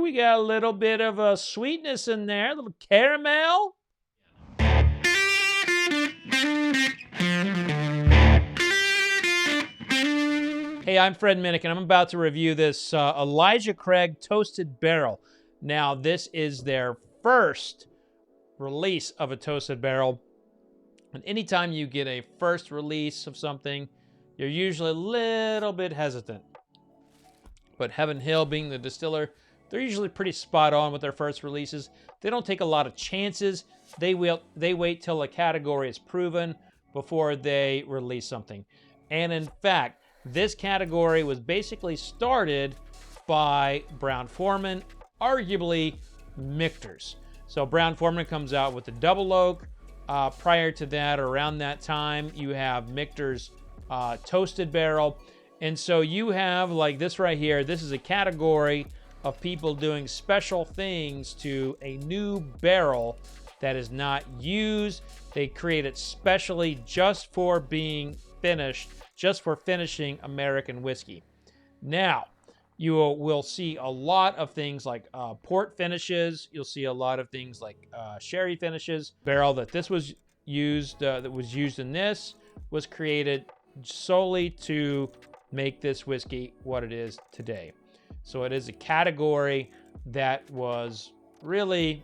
we got a little bit of a sweetness in there, a little caramel. Hey, I'm Fred Minnick, and I'm about to review this Elijah Craig Toasted Barrel. Now, this is their first release of a toasted barrel. And anytime you get a first release of something, you're usually a little bit hesitant. But Heaven Hill, being the distiller, they're usually pretty spot on with their first releases. They don't take a lot of chances. They wait till a category is proven before they release something. And in fact, this category was basically started by Brown-Forman, arguably Michter's. So Brown-Forman comes out with the double oak. Prior to that, around that time, you have Michter's toasted barrel. And so you have, like this right here, this is a category of people doing special things to a new barrel that is not used. They create it specially just for being finished, just for finishing American whiskey. Now, you will see a lot of things like port finishes. You'll see a lot of things like sherry finishes. Barrel that this was used, that was used in this, was created solely to make this whiskey what it is today. So it is a category that was really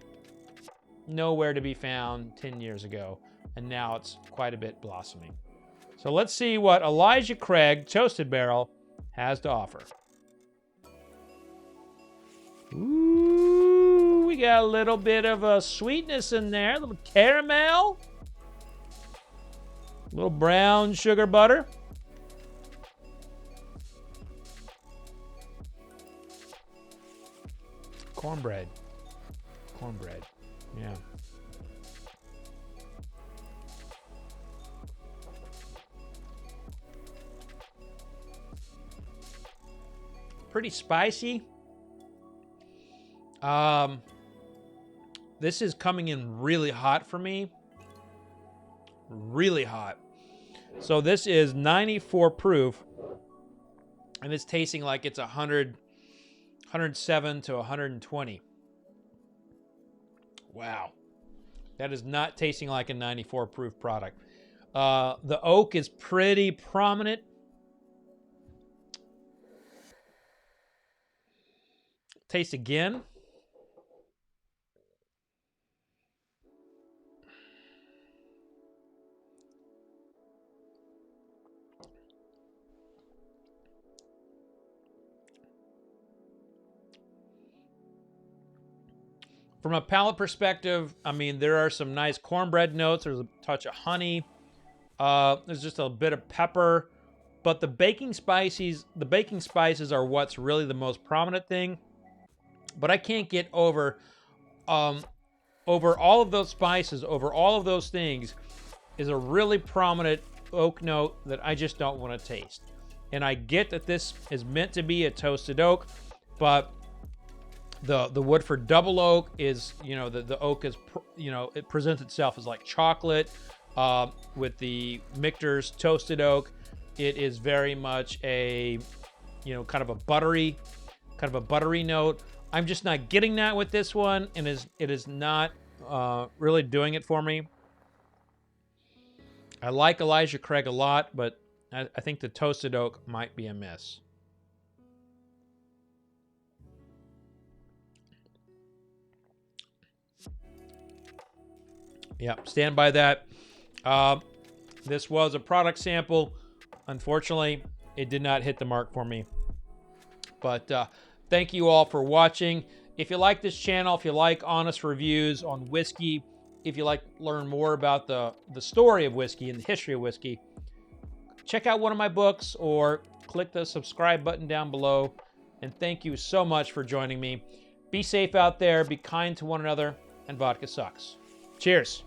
nowhere to be found 10 years ago, and now it's quite a bit blossoming. So let's see what Elijah Craig Toasted Barrel has to offer. Ooh, we got a little bit of a sweetness in there, a little caramel, a little brown sugar butter. Cornbread, yeah. Pretty spicy. This is coming in really hot for me. Really hot. So this is 94 proof, and it's tasting like it's 107 to 120. Wow. That is not tasting like a 94 proof product. The oak is pretty prominent. Taste again. From a palate perspective, I mean, there are some nice cornbread notes. There's a touch of honey. There's just a bit of pepper. But the baking spices are what's really the most prominent thing. But I can't get over all of those spices, over all of those things, is a really prominent oak note that I just don't want to taste. And I get that this is meant to be a toasted oak, but the Woodford double oak is, the oak is, it presents itself as like chocolate. With the Michter's toasted oak, it is very much a, kind of a buttery note. I'm just not getting that with this one, and it is not really doing it for me. I like Elijah Craig a lot, but I think the toasted oak might be a miss. Yep, stand by that. This was a product sample. Unfortunately, it did not hit the mark for me. But thank you all for watching. If you like this channel, if you like honest reviews on whiskey, if you like to learn more about the story of whiskey and the history of whiskey, check out one of my books or click the subscribe button down below. And thank you so much for joining me. Be safe out there, be kind to one another, and vodka sucks. Cheers.